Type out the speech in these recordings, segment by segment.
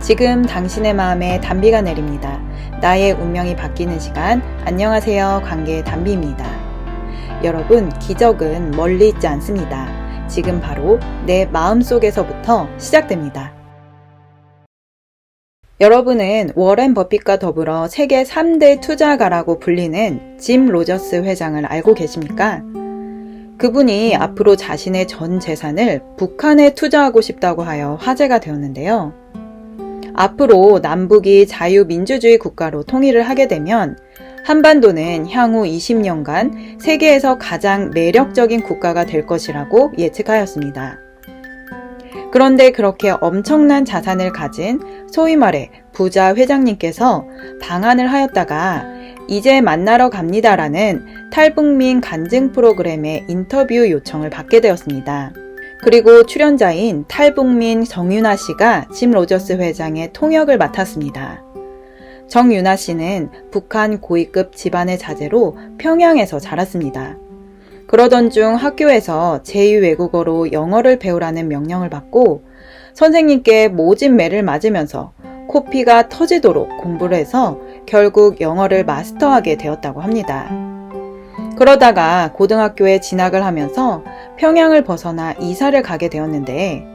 지금 당신의 마음에 단비가 내립니다. 나의 운명이 바뀌는 시간. 안녕하세요. 관계 단비입니다. 여러분, 기적은 멀리 있지 않습니다. 지금 바로 내 마음속에서부터 시작됩니다. 여러분은 워렌 버핏과 더불어 세계 3대 투자가라고 불리는 짐 로저스 회장을 알고 계십니까? 그분이 앞으로 자신의 전 재산을 북한에 투자하고 싶다고 하여 화제가 되었는데요. 앞으로 남북이 자유민주주의 국가로 통일을 하게 되면 한반도는 향후 20년간 세계에서 가장 매력적인 국가가 될 것이라고 예측하였습니다. 그런데 그렇게 엄청난 자산을 가진 소위 말해 부자 회장님께서 방한을 하였다가 이제 만나러 갑니다라는 탈북민 간증 프로그램의 인터뷰 요청을 받게 되었습니다. 그리고 출연자인 탈북민 정윤아 씨가 짐 로저스 회장의 통역을 맡았습니다. 정윤아 씨는 북한 고위급 집안의 자제로 평양에서 자랐습니다. 그러던 중 학교에서 제2외국어로 영어를 배우라는 명령을 받고 선생님께 모진 매를 맞으면서 코피가 터지도록 공부를 해서 결국 영어를 마스터하게 되었다고 합니다. 그러다가 고등학교에 진학을 하면서 평양을 벗어나 이사를 가게 되었는데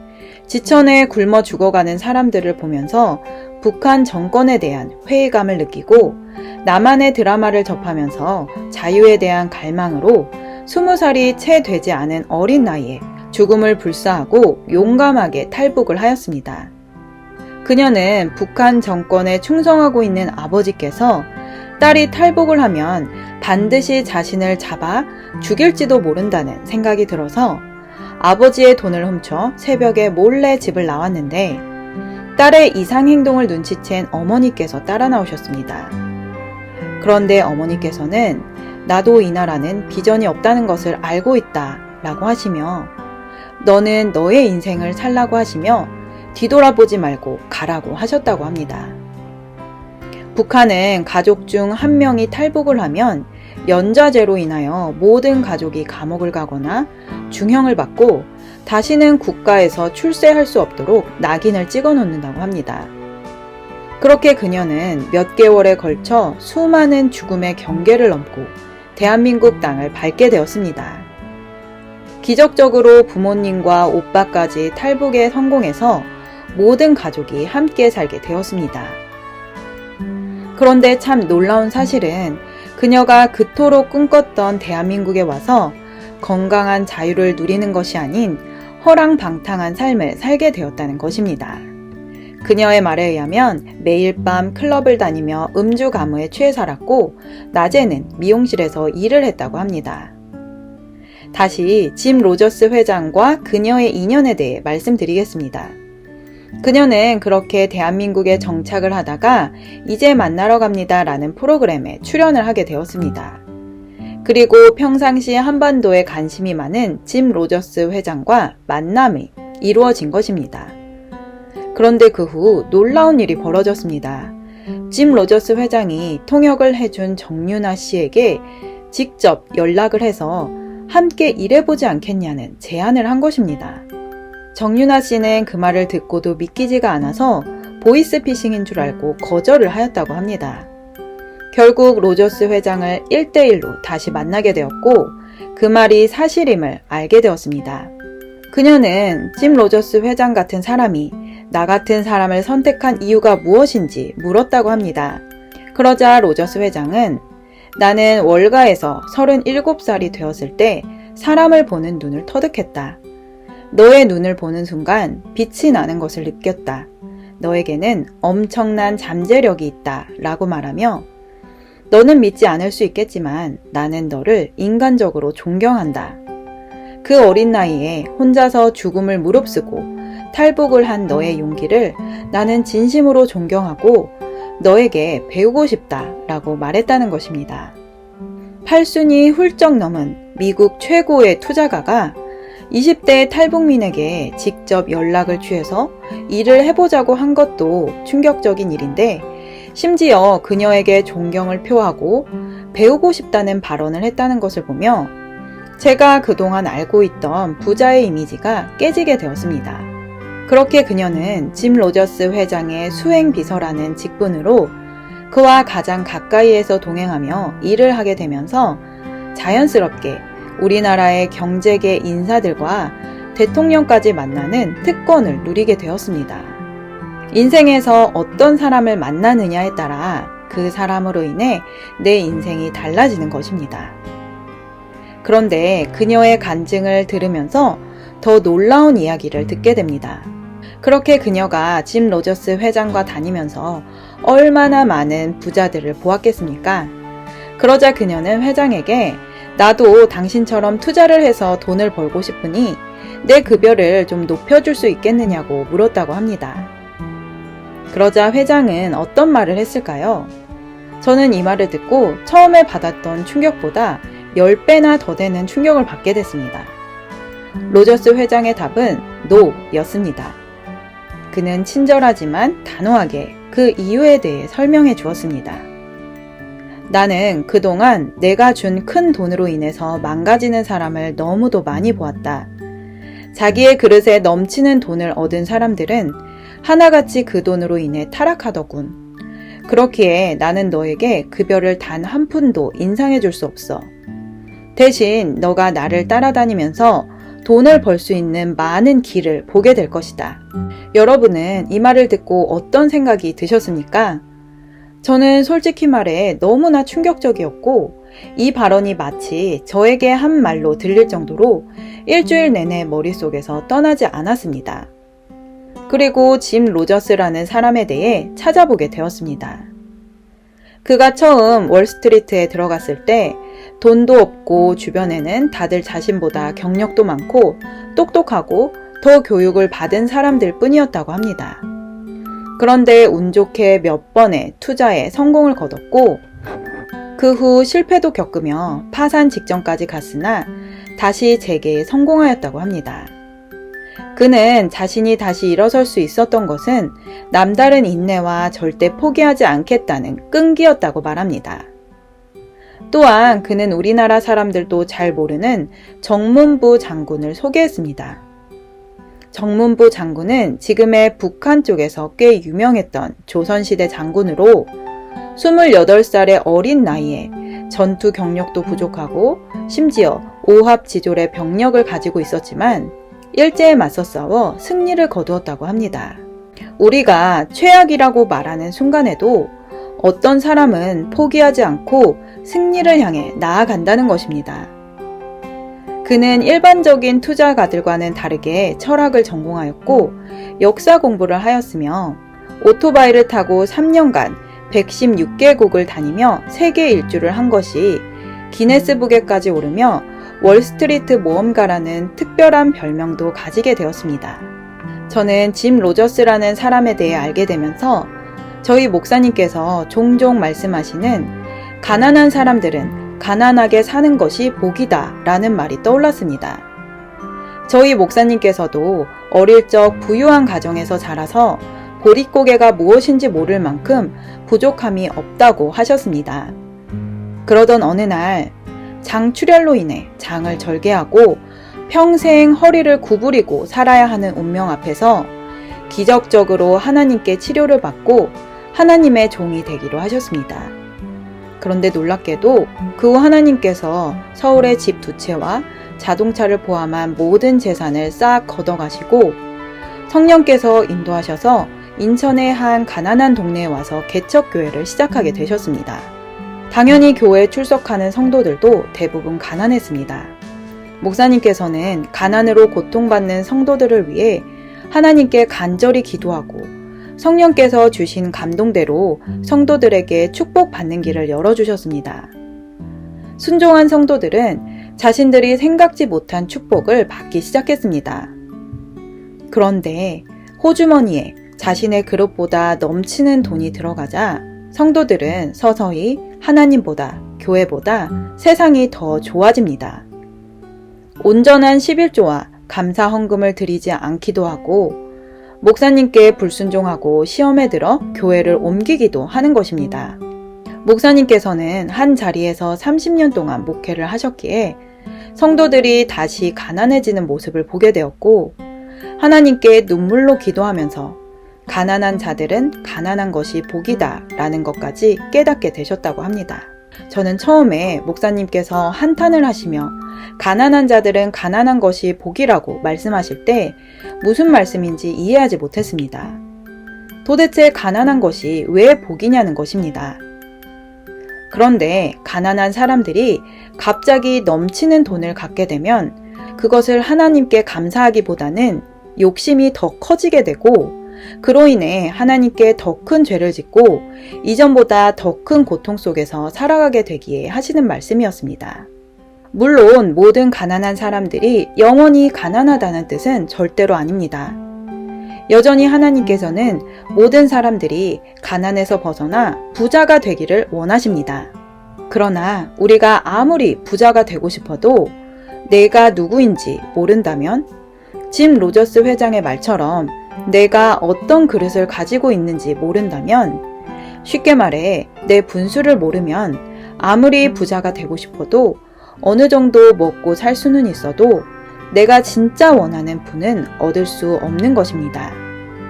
지천에 굶어 죽어가는 사람들을 보면서 북한 정권에 대한 회의감을 느끼고 나만의 드라마를 접하면서 자유에 대한 갈망으로 20살이 채 되지 않은 어린 나이에 죽음을 불사하고 용감하게 탈북을 하였습니다. 그녀는 북한 정권에 충성하고 있는 아버지께서 딸이 탈북을 하면 반드시 자신을 잡아 죽일지도 모른다는 생각이 들어서 아버지의 돈을 훔쳐 새벽에 몰래 집을 나왔는데 딸의 이상행동을 눈치챈 어머니께서 따라 나오셨습니다. 그런데 어머니께서는 나도 이 나라는 비전이 없다는 것을 알고 있다 라고 하시며 너는 너의 인생을 살라고 하시며 뒤돌아보지 말고 가라고 하셨다고 합니다. 북한은 가족 중 한 명이 탈북을 하면 연좌제로 인하여 모든 가족이 감옥을 가거나 중형을 받고 다시는 국가에서 출세할 수 없도록 낙인을 찍어 놓는다고 합니다. 그렇게 그녀는 몇 개월에 걸쳐 수많은 죽음의 경계를 넘고 대한민국 땅을 밟게 되었습니다. 기적적으로 부모님과 오빠까지 탈북에 성공해서 모든 가족이 함께 살게 되었습니다. 그런데 참 놀라운 사실은 그녀가 그토록 꿈꿨던 대한민국에 와서 건강한 자유를 누리는 것이 아닌 허랑방탕한 삶을 살게 되었다는 것입니다. 그녀의 말에 의하면 매일 밤 클럽을 다니며 음주 가무에 취해 살았고 낮에는 미용실에서 일을 했다고 합니다. 다시 짐 로저스 회장과 그녀의 인연에 대해 말씀드리겠습니다. 그녀는 그렇게 대한민국에 정착을 하다가 이제 만나러 갑니다 라는 프로그램에 출연을 하게 되었습니다. 그리고 평상시 한반도에 관심이 많은 짐 로저스 회장과 만남이 이루어진 것입니다. 그런데 그 후 놀라운 일이 벌어졌습니다. 짐 로저스 회장이 통역을 해준 정윤아 씨에게 직접 연락을 해서 함께 일해보지 않겠냐는 제안을 한 것입니다. 정윤아 씨는 그 말을 듣고도 믿기지가 않아서 보이스피싱인 줄 알고 거절을 하였다고 합니다. 결국 로저스 회장을 1대1로 다시 만나게 되었고 그 말이 사실임을 알게 되었습니다. 그녀는 짐 로저스 회장 같은 사람이 나 같은 사람을 선택한 이유가 무엇인지 물었다고 합니다. 그러자 로저스 회장은 나는 월가에서 37살이 되었을 때 사람을 보는 눈을 터득했다. 너의 눈을 보는 순간 빛이 나는 것을 느꼈다. 너에게는 엄청난 잠재력이 있다 라고 말하며 너는 믿지 않을 수 있겠지만 나는 너를 인간적으로 존경한다. 그 어린 나이에 혼자서 죽음을 무릅쓰고 탈북을 한 너의 용기를 나는 진심으로 존경하고 너에게 배우고 싶다 라고 말했다는 것입니다. 8순이 훌쩍 넘은 미국 최고의 투자가가 20대 탈북민에게 직접 연락을 취해서 일을 해보자고 한 것도 충격적인 일인데 심지어 그녀에게 존경을 표하고 배우고 싶다는 발언을 했다는 것을 보며 제가 그동안 알고 있던 부자의 이미지가 깨지게 되었습니다. 그렇게 그녀는 짐 로저스 회장의 수행비서라는 직분으로 그와 가장 가까이에서 동행하며 일을 하게 되면서 자연스럽게 우리나라의 경제계 인사들과 대통령까지 만나는 특권을 누리게 되었습니다. 인생에서 어떤 사람을 만나느냐에 따라 그 사람으로 인해 내 인생이 달라지는 것입니다. 그런데 그녀의 간증을 들으면서 더 놀라운 이야기를 듣게 됩니다. 그렇게 그녀가 짐 로저스 회장과 다니면서 얼마나 많은 부자들을 보았겠습니까? 그러자 그녀는 회장에게 나도 당신처럼 투자를 해서 돈을 벌고 싶으니 내 급여를 좀 높여줄 수 있겠느냐고 물었다고 합니다. 그러자 회장은 어떤 말을 했을까요? 저는 이 말을 듣고 처음에 받았던 충격보다 10배나 더 되는 충격을 받게 됐습니다. 로저스 회장의 답은 NO였습니다. 그는 친절하지만 단호하게 그 이유에 대해 설명해 주었습니다. 나는 그동안 내가 준 큰 돈으로 인해서 망가지는 사람을 너무도 많이 보았다. 자기의 그릇에 넘치는 돈을 얻은 사람들은 하나같이 그 돈으로 인해 타락하더군. 그렇기에 나는 너에게 급여를 단 한 푼도 인상해 줄 수 없어. 대신 너가 나를 따라다니면서 돈을 벌 수 있는 많은 길을 보게 될 것이다. 여러분은 이 말을 듣고 어떤 생각이 드셨습니까? 저는 솔직히 말해 너무나 충격적이었고 이 발언이 마치 저에게 한 말로 들릴 정도로 일주일 내내 머릿속에서 떠나지 않았습니다. 그리고 짐 로저스라는 사람에 대해 찾아보게 되었습니다. 그가 처음 월스트리트에 들어갔을 때 돈도 없고 주변에는 다들 자신보다 경력도 많고 똑똑하고 더 교육을 받은 사람들 뿐이었다고 합니다. 그런데 운 좋게 몇 번의 투자에 성공을 거뒀고 그 후 실패도 겪으며 파산 직전까지 갔으나 다시 재개에 성공하였다고 합니다. 그는 자신이 다시 일어설 수 있었던 것은 남다른 인내와 절대 포기하지 않겠다는 끈기였다고 말합니다. 또한 그는 우리나라 사람들도 잘 모르는 정문부 장군을 소개했습니다. 정문부 장군은 지금의 북한 쪽에서 꽤 유명했던 조선시대 장군으로 28살의 어린 나이에 전투 경력도 부족하고 심지어 오합지졸의 병력을 가지고 있었지만 일제에 맞서 싸워 승리를 거두었다고 합니다. 우리가 최악이라고 말하는 순간에도 어떤 사람은 포기하지 않고 승리를 향해 나아간다는 것입니다. 그는 일반적인 투자가들과는 다르게 철학을 전공하였고 역사 공부를 하였으며 오토바이를 타고 3년간 116개국을 다니며 세계 일주를 한 것이 기네스북에까지 오르며 월스트리트 모험가라는 특별한 별명도 가지게 되었습니다. 저는 짐 로저스라는 사람에 대해 알게 되면서 저희 목사님께서 종종 말씀하시는 가난한 사람들은 가난하게 사는 것이 복이다 라는 말이 떠올랐습니다. 저희 목사님께서도 어릴 적 부유한 가정에서 자라서 보릿고개가 무엇인지 모를 만큼 부족함이 없다고 하셨습니다. 그러던 어느 날 장출혈로 인해 장을 절개하고 평생 허리를 구부리고 살아야 하는 운명 앞에서 기적적으로 하나님께 치료를 받고 하나님의 종이 되기로 하셨습니다. 그런데 놀랍게도 그 후 하나님께서 서울의 집 2채와 자동차를 포함한 모든 재산을 싹 걷어가시고 성령께서 인도하셔서 인천의 한 가난한 동네에 와서 개척교회를 시작하게 되셨습니다. 당연히 교회에 출석하는 성도들도 대부분 가난했습니다. 목사님께서는 가난으로 고통받는 성도들을 위해 하나님께 간절히 기도하고 성령께서 주신 감동대로 성도들에게 축복받는 길을 열어주셨습니다. 순종한 성도들은 자신들이 생각지 못한 축복을 받기 시작했습니다. 그런데 호주머니에 자신의 그릇보다 넘치는 돈이 들어가자 성도들은 서서히 하나님보다 교회보다 세상이 더 좋아집니다. 온전한 11조와 감사 헌금을 드리지 않기도 하고 목사님께 불순종하고 시험에 들어 교회를 옮기기도 하는 것입니다. 목사님께서는 한 자리에서 30년 동안 목회를 하셨기에 성도들이 다시 가난해지는 모습을 보게 되었고 하나님께 눈물로 기도하면서 가난한 자들은 가난한 것이 복이다 라는 것까지 깨닫게 되셨다고 합니다. 저는 처음에 목사님께서 한탄을 하시며 가난한 자들은 가난한 것이 복이라고 말씀하실 때 무슨 말씀인지 이해하지 못했습니다. 도대체 가난한 것이 왜 복이냐는 것입니다. 그런데 가난한 사람들이 갑자기 넘치는 돈을 갖게 되면 그것을 하나님께 감사하기보다는 욕심이 더 커지게 되고 그로 인해 하나님께 더 큰 죄를 짓고 이전보다 더 큰 고통 속에서 살아가게 되기에 하시는 말씀이었습니다. 물론 모든 가난한 사람들이 영원히 가난하다는 뜻은 절대로 아닙니다. 여전히 하나님께서는 모든 사람들이 가난에서 벗어나 부자가 되기를 원하십니다. 그러나 우리가 아무리 부자가 되고 싶어도 내가 누구인지 모른다면 짐 로저스 회장의 말처럼 내가 어떤 그릇을 가지고 있는지 모른다면 쉽게 말해 내 분수를 모르면 아무리 부자가 되고 싶어도 어느 정도 먹고 살 수는 있어도 내가 진짜 원하는 부는 얻을 수 없는 것입니다.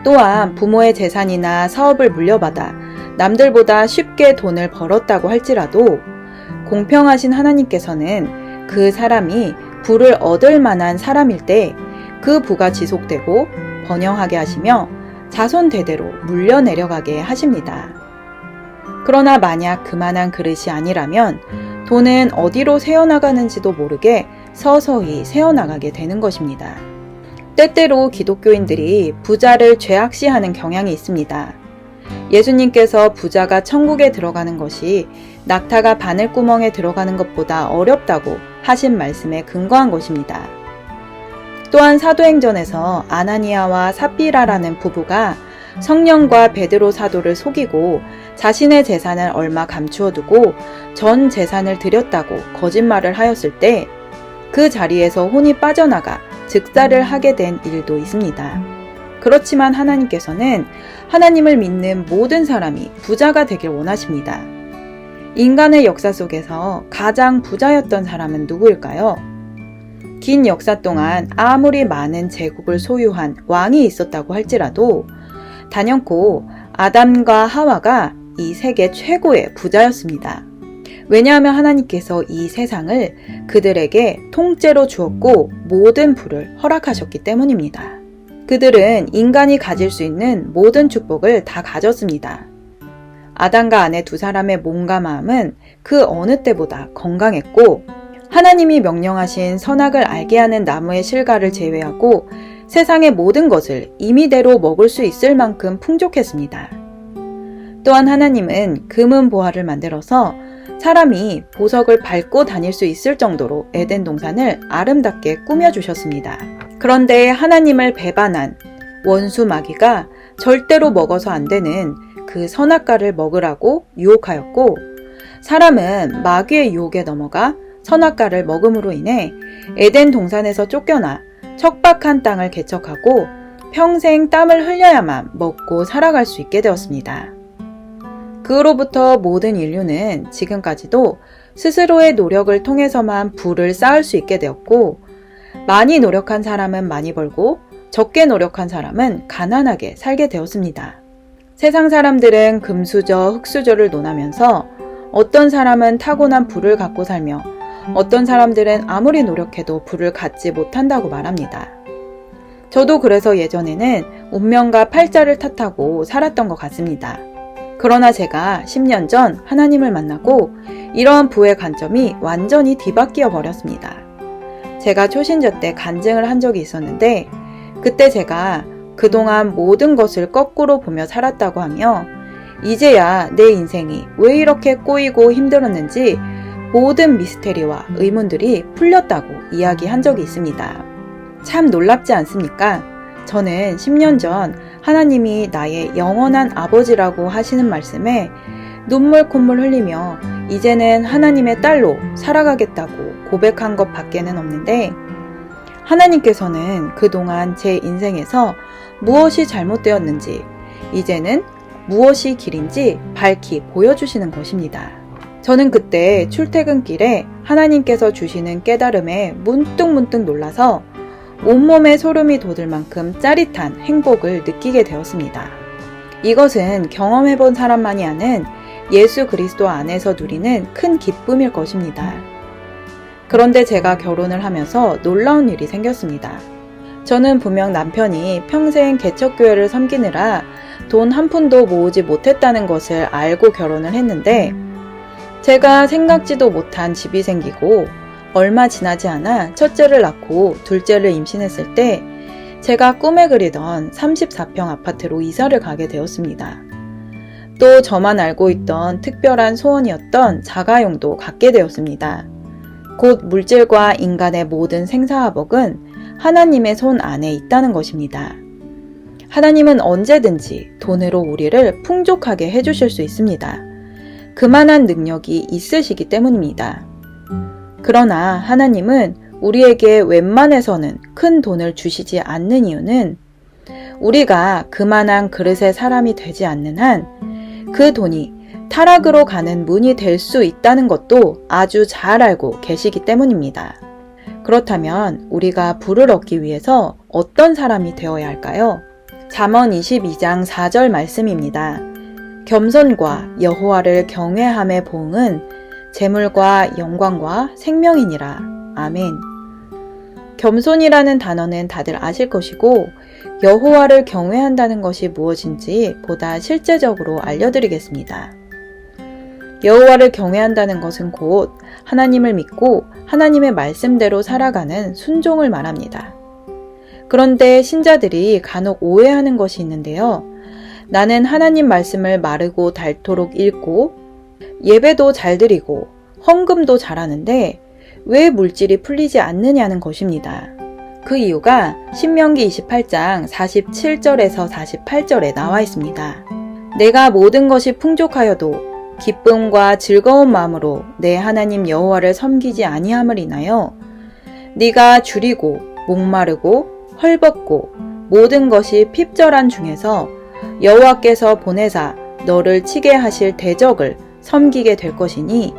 또한 부모의 재산이나 사업을 물려받아 남들보다 쉽게 돈을 벌었다고 할지라도 공평하신 하나님께서는 그 사람이 부를 얻을 만한 사람일 때 그 부가 지속되고 번영하게 하시며 자손 대대로 물려 내려가게 하십니다. 그러나 만약 그만한 그릇이 아니라면 돈은 어디로 새어나가는지도 모르게 서서히 새어나가게 되는 것입니다. 때때로 기독교인들이 부자를 죄악시하는 경향이 있습니다. 예수님께서 부자가 천국에 들어가는 것이 낙타가 바늘구멍에 들어가는 것보다 어렵다고 하신 말씀에 근거한 것입니다. 또한 사도행전에서 아나니아와 삽비라라는 부부가 성령과 베드로 사도를 속이고 자신의 재산을 얼마 감추어 두고 전 재산을 드렸다고 거짓말을 하였을 때 그 자리에서 혼이 빠져나가 즉사를 하게 된 일도 있습니다. 그렇지만 하나님께서는 하나님을 믿는 모든 사람이 부자가 되길 원하십니다. 인간의 역사 속에서 가장 부자였던 사람은 누구일까요? 긴 역사 동안 아무리 많은 제국을 소유한 왕이 있었다고 할지라도 단연코 아담과 하와가 이 세계 최고의 부자였습니다. 왜냐하면 하나님께서 이 세상을 그들에게 통째로 주었고 모든 부를 허락하셨기 때문입니다. 그들은 인간이 가질 수 있는 모든 축복을 다 가졌습니다. 아담과 아내 두 사람의 몸과 마음은 그 어느 때보다 건강했고 하나님이 명령하신 선악을 알게 하는 나무의 실과를 제외하고 세상의 모든 것을 임의대로 먹을 수 있을 만큼 풍족했습니다. 또한 하나님은 금은 보화를 만들어서 사람이 보석을 밟고 다닐 수 있을 정도로 에덴 동산을 아름답게 꾸며주셨습니다. 그런데 하나님을 배반한 원수 마귀가 절대로 먹어서 안 되는 그 선악과를 먹으라고 유혹하였고 사람은 마귀의 유혹에 넘어가 선악과를 먹음으로 인해 에덴 동산에서 쫓겨나 척박한 땅을 개척하고 평생 땀을 흘려야만 먹고 살아갈 수 있게 되었습니다. 그로부터 모든 인류는 지금까지도 스스로의 노력을 통해서만 부를 쌓을 수 있게 되었고 많이 노력한 사람은 많이 벌고 적게 노력한 사람은 가난하게 살게 되었습니다. 세상 사람들은 금수저, 흙수저를 논하면서 어떤 사람은 타고난 부를 갖고 살며 어떤 사람들은 아무리 노력해도 부를 갖지 못한다고 말합니다. 저도 그래서 예전에는 운명과 팔자를 탓하고 살았던 것 같습니다. 그러나 제가 10년 전 하나님을 만나고 이러한 부의 관점이 완전히 뒤바뀌어 버렸습니다. 제가 초신자 때 간증을 한 적이 있었는데 그때 제가 그동안 모든 것을 거꾸로 보며 살았다고 하며 이제야 내 인생이 왜 이렇게 꼬이고 힘들었는지 모든 미스테리와 의문들이 풀렸다고 이야기한 적이 있습니다. 참 놀랍지 않습니까? 저는 10년 전 하나님이 나의 영원한 아버지라고 하시는 말씀에 눈물 콧물 흘리며 이제는 하나님의 딸로 살아가겠다고 고백한 것 밖에는 없는데 하나님께서는 그동안 제 인생에서 무엇이 잘못되었는지 이제는 무엇이 길인지 밝히 보여주시는 것입니다. 저는 그때 출퇴근길에 하나님께서 주시는 깨달음에 문득문득 놀라서 온몸에 소름이 돋을 만큼 짜릿한 행복을 느끼게 되었습니다. 이것은 경험해본 사람만이 아는 예수 그리스도 안에서 누리는 큰 기쁨일 것입니다. 그런데 제가 결혼을 하면서 놀라운 일이 생겼습니다. 저는 분명 남편이 평생 개척교회를 섬기느라 돈 한 푼도 모으지 못했다는 것을 알고 결혼을 했는데, 제가 생각지도 못한 집이 생기고 얼마 지나지 않아 첫째를 낳고 둘째를 임신했을 때 제가 꿈에 그리던 34평 아파트로 이사를 가게 되었습니다. 또 저만 알고 있던 특별한 소원이었던 자가용도 갖게 되었습니다. 곧 물질과 인간의 모든 생사화복은 하나님의 손 안에 있다는 것입니다. 하나님은 언제든지 돈으로 우리를 풍족하게 해주실 수 있습니다. 그만한 능력이 있으시기 때문입니다. 그러나 하나님은 우리에게 웬만해서는 큰 돈을 주시지 않는 이유는 우리가 그만한 그릇의 사람이 되지 않는 한 그 돈이 타락으로 가는 문이 될 수 있다는 것도 아주 잘 알고 계시기 때문입니다. 그렇다면 우리가 부를 얻기 위해서 어떤 사람이 되어야 할까요? 잠언 22장 4절 말씀입니다. 겸손과 여호와를 경외함의 보응은 재물과 영광과 생명이니라. 아멘. 겸손이라는 단어는 다들 아실 것이고, 여호와를 경외한다는 것이 무엇인지 보다 실제적으로 알려드리겠습니다. 여호와를 경외한다는 것은 곧 하나님을 믿고 하나님의 말씀대로 살아가는 순종을 말합니다. 그런데 신자들이 간혹 오해하는 것이 있는데요. 나는 하나님 말씀을 마르고 닳도록 읽고 예배도 잘 드리고 헌금도 잘하는데 왜 물질이 풀리지 않느냐는 것입니다. 그 이유가 신명기 28장 47절에서 48절에 나와 있습니다. 내가 모든 것이 풍족하여도 기쁨과 즐거운 마음으로 내 하나님 여호와를 섬기지 아니함을 인하여 네가 줄이고 목마르고 헐벗고 모든 것이 핍절한 중에서 여호와께서 보내사 너를 치게 하실 대적을 섬기게 될 것이니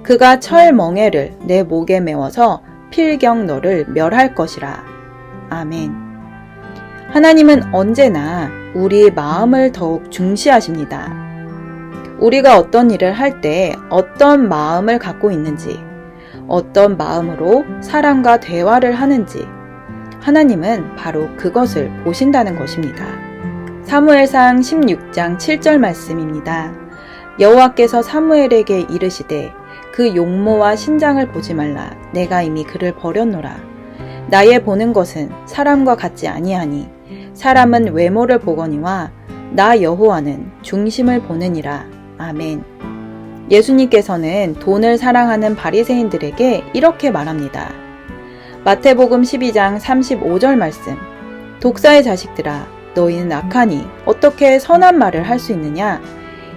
그가 철 멍에를 내 목에 메워서 필경 너를 멸할 것이라. 아멘. 하나님은 언제나 우리의 마음을 더욱 중시하십니다. 우리가 어떤 일을 할 때 어떤 마음을 갖고 있는지, 어떤 마음으로 사람과 대화를 하는지 하나님은 바로 그것을 보신다는 것입니다. 사무엘상 16장 7절 말씀입니다. 여호와께서 사무엘에게 이르시되 그 용모와 신장을 보지 말라. 내가 이미 그를 버렸노라. 나의 보는 것은 사람과 같지 아니하니 사람은 외모를 보거니와 나 여호와는 중심을 보느니라. 아멘. 예수님께서는 돈을 사랑하는 바리새인들에게 이렇게 말합니다. 마태복음 12장 35절 말씀. 독사의 자식들아, 너희는 악하니 어떻게 선한 말을 할 수 있느냐?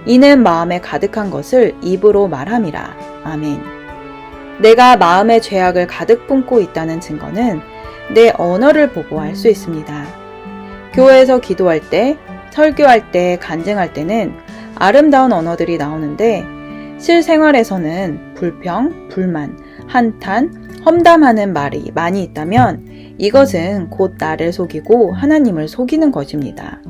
이는 마음에 가득한 것을 입으로 말함이라. 아멘. 내가 마음의 죄악을 가득 품고 있다는 증거는 내 언어를 보고 알 수 있습니다. 교회에서 기도할 때, 설교할 때, 간증할 때는 아름다운 언어들이 나오는데 실생활에서는 불평, 불만, 한탄, 험담하는 말이 많이 있다면 이것은 곧 나를 속이고 하나님을 속이는 것입니다.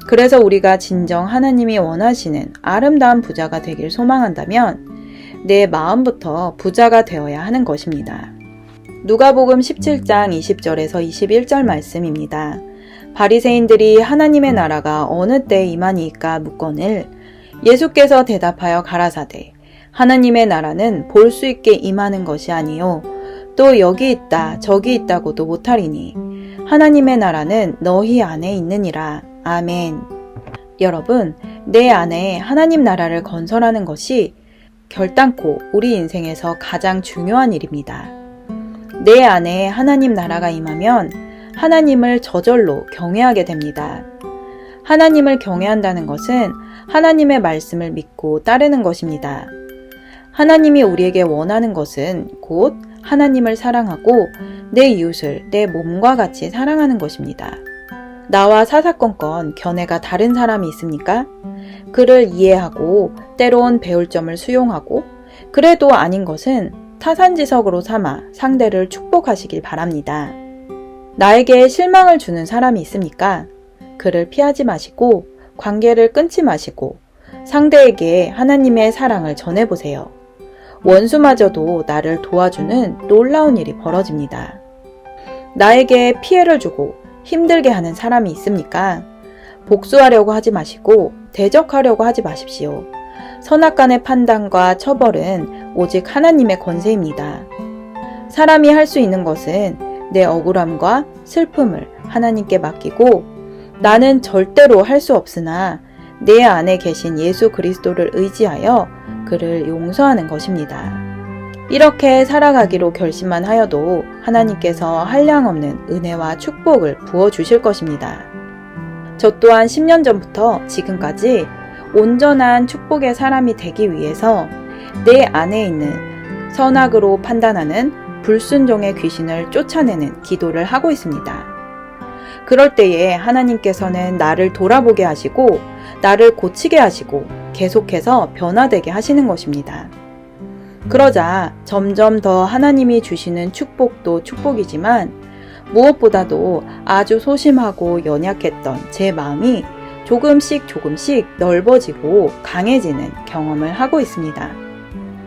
그래서 우리가 진정 하나님이 원하시는 아름다운 부자가 되길 소망한다면 내 마음부터 부자가 되어야 하는 것입니다. 누가복음 17장 20절에서 21절 말씀입니다. 바리새인들이 하나님의 나라가 어느 때에 임하니이까 묻거늘 예수께서 대답하여 가라사대 하나님의 나라는 볼 수 있게 임하는 것이 아니요 또 여기 있다 저기 있다고도 못하리니 하나님의 나라는 너희 안에 있느니라. 아멘. 여러분, 내 안에 하나님 나라를 건설하는 것이 결단코 우리 인생에서 가장 중요한 일입니다. 내 안에 하나님 나라가 임하면 하나님을 저절로 경외하게 됩니다. 하나님을 경외한다는 것은 하나님의 말씀을 믿고 따르는 것입니다. 하나님이 우리에게 원하는 것은 곧 하나님을 사랑하고 내 이웃을 내 몸과 같이 사랑하는 것입니다. 나와 사사건건 견해가 다른 사람이 있습니까? 그를 이해하고 때론 배울 점을 수용하고 그래도 아닌 것은 타산지석으로 삼아 상대를 축복하시길 바랍니다. 나에게 실망을 주는 사람이 있습니까? 그를 피하지 마시고 관계를 끊지 마시고 상대에게 하나님의 사랑을 전해보세요. 원수마저도 나를 도와주는 놀라운 일이 벌어집니다. 나에게 피해를 주고 힘들게 하는 사람이 있습니까? 복수하려고 하지 마시고 대적하려고 하지 마십시오. 선악간의 판단과 처벌은 오직 하나님의 권세입니다. 사람이 할 수 있는 것은 내 억울함과 슬픔을 하나님께 맡기고 나는 절대로 할 수 없으나 내 안에 계신 예수 그리스도를 의지하여 그를 용서하는 것입니다. 이렇게 살아가기로 결심만 하여도 하나님께서 한량없는 은혜와 축복을 부어주실 것입니다. 저 또한 10년 전부터 지금까지 온전한 축복의 사람이 되기 위해서 내 안에 있는 선악으로 판단하는 불순종의 귀신을 쫓아내는 기도를 하고 있습니다. 그럴 때에 하나님께서는 나를 돌아보게 하시고 나를 고치게 하시고 계속해서 변화되게 하시는 것입니다. 그러자 점점 더 하나님이 주시는 축복도 축복이지만 무엇보다도 아주 소심하고 연약했던 제 마음이 조금씩 넓어지고 강해지는 경험을 하고 있습니다.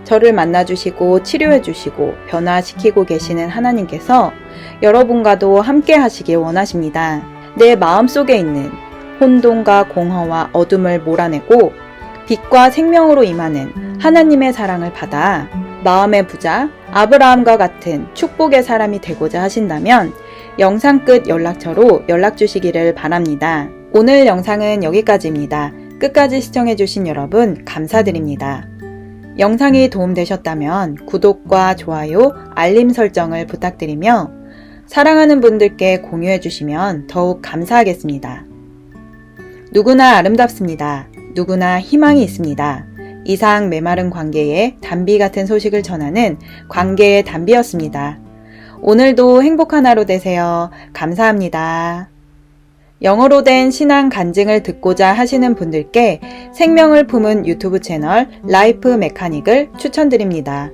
저를 만나주시고 치료해주시고 변화시키고 계시는 하나님께서 여러분과도 함께 하시길 원하십니다. 내 마음속에 있는 혼돈과 공허와 어둠을 몰아내고 빛과 생명으로 임하는 하나님의 사랑을 받아 마음의 부자 아브라함과 같은 축복의 사람이 되고자 하신다면 영상 끝 연락처로 연락 주시기를 바랍니다. 오늘 영상은 여기까지입니다. 끝까지 시청해주신 여러분 감사드립니다. 영상이 도움되셨다면 구독과 좋아요, 알림 설정을 부탁드리며 사랑하는 분들께 공유해주시면 더욱 감사하겠습니다. 누구나 아름답습니다. 누구나 희망이 있습니다. 이상 메마른 관계에 단비 같은 소식을 전하는 관계의 단비였습니다. 오늘도 행복한 하루 되세요. 감사합니다. 영어로 된 신앙 간증을 듣고자 하시는 분들께 생명을 품은 유튜브 채널 라이프 메카닉을 추천드립니다.